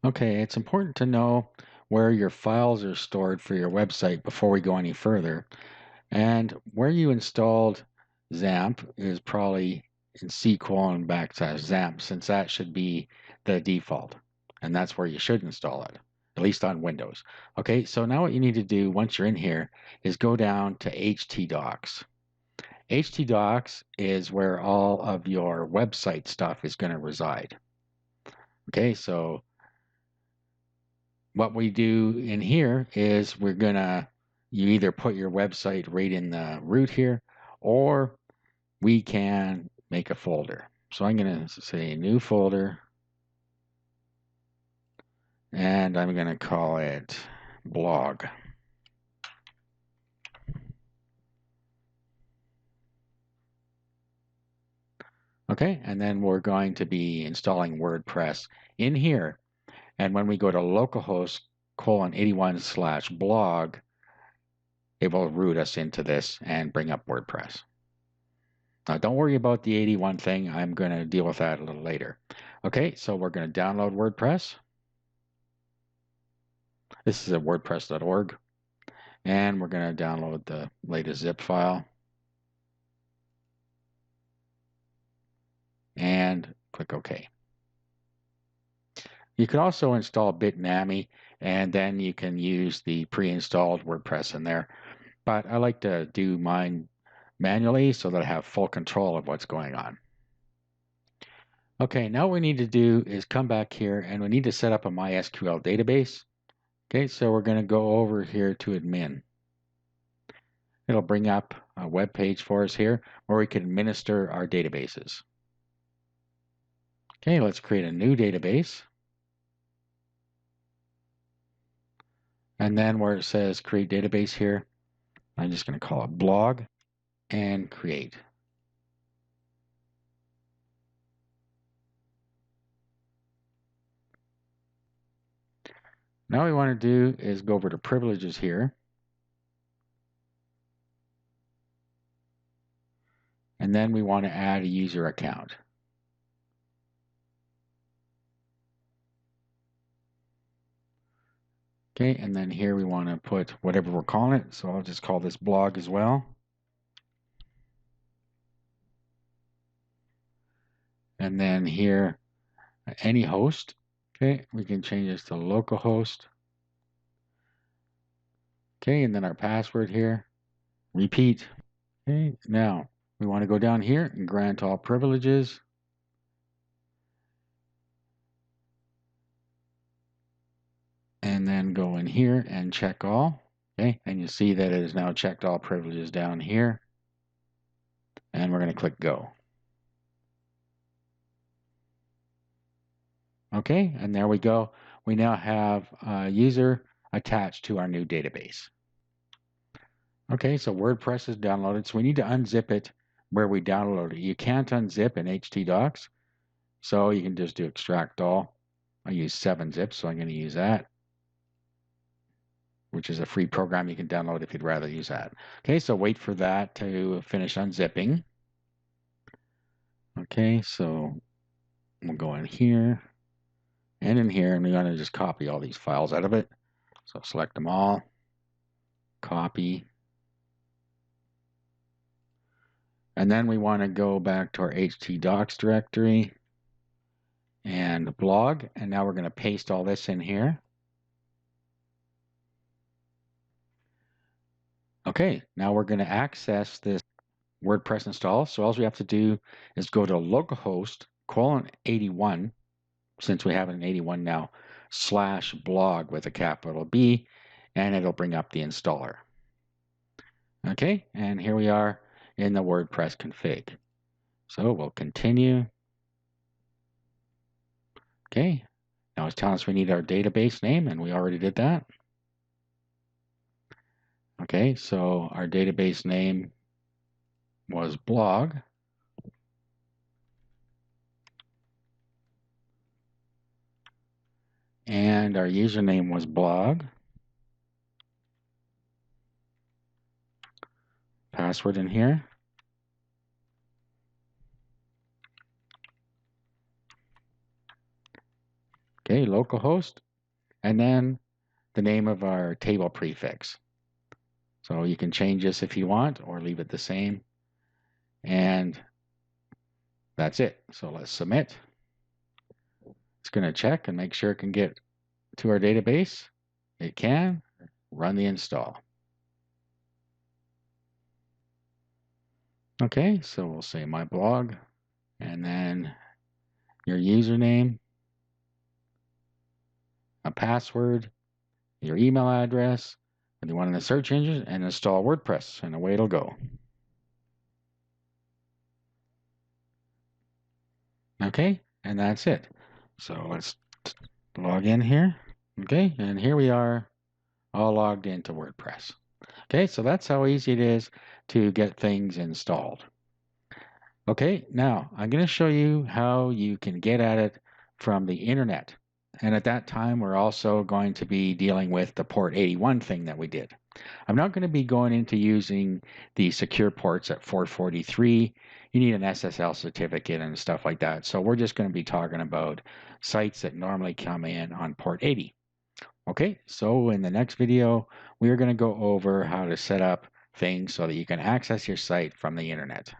Okay, it's important to know where your files are stored for your website before we go any further. And where you installed XAMPP is probably in C:\XAMPP, since that should be the default. And that's where you should install it, at least on Windows. Okay, so now what you need to do once you're in here is go down to htdocs. htdocs is where all of your website stuff is going to reside. Okay, so what we do in here is you either put your website right in the root here, or we can make a folder. So I'm going to say new folder, and I'm going to call it blog. Okay, and then we're going to be installing WordPress in here. And when we go to localhost :81/blog, it will root us into this and bring up WordPress. Now, don't worry about the 81 thing. I'm going to deal with that a little later. Okay, so we're going to download WordPress. This is at wordpress.org. And we're going to download the latest zip file. And click OK. You can also install Bitnami, and then you can use the pre-installed WordPress in there. But I like to do mine manually so that I have full control of what's going on. Okay, now what we need to do is come back here and we need to set up a MySQL database. Okay, so we're going to go over here to admin. It'll bring up a web page for us here where we can administer our databases. Okay, let's create a new database. And then where it says create database here, I'm just going to call it blog and create. Now what we want to do is go over to privileges here. And then we want to add a user account. Okay, and then here we want to put whatever we're calling it. So I'll just call this blog as well. And then here, any host. Okay, we can change this to localhost. Okay, and then our password here. Repeat. Okay, now we want to go down here and grant all privileges. And then go in here and check all. Okay, and you see that it is now checked all privileges down here. And we're going to click go. Okay, and there we go. We now have a user attached to our new database. Okay, so WordPress is downloaded, so we need to unzip it where we downloaded it. You can't unzip in htdocs, so you can just do extract all. I use 7-zip, so I'm going to use that, which is a free program you can download if you'd rather use that. Okay, so wait for that to finish unzipping. Okay, so we'll go in here and in here, and we're going to just copy all these files out of it. So select them all, copy. And then we want to go back to our htdocs directory and blog. And now we're going to paste all this in here. Okay, now we're going to access this WordPress install. So all we have to do is go to localhost :81, since we have an 81 now, /blog with a capital B, and it'll bring up the installer. Okay, and here we are in the WordPress config. So we'll continue. Okay, now it's telling us we need our database name, and we already did that. Okay, so our database name was blog. And our username was blog. Password in here. Okay, localhost, and then the name of our table prefix. So you can change this if you want or leave it the same. And that's it. So let's submit. It's going to check and make sure it can get to our database. It can. Run the install. Okay, so we'll say my blog and then your username, a password, your email address, and the one in the search engine, and install WordPress, and away it'll go. Okay, and that's it. So let's log in here. Okay, and here we are all logged into WordPress. Okay, so that's how easy it is to get things installed. Okay, now I'm going to show you how you can get at it from the internet. And at that time, we're also going to be dealing with the port 81 thing that we did. I'm not going to be going into using the secure ports at 443. You need an SSL certificate and stuff like that. So we're just going to be talking about sites that normally come in on port 80. Okay, so in the next video, we are going to go over how to set up things so that you can access your site from the internet.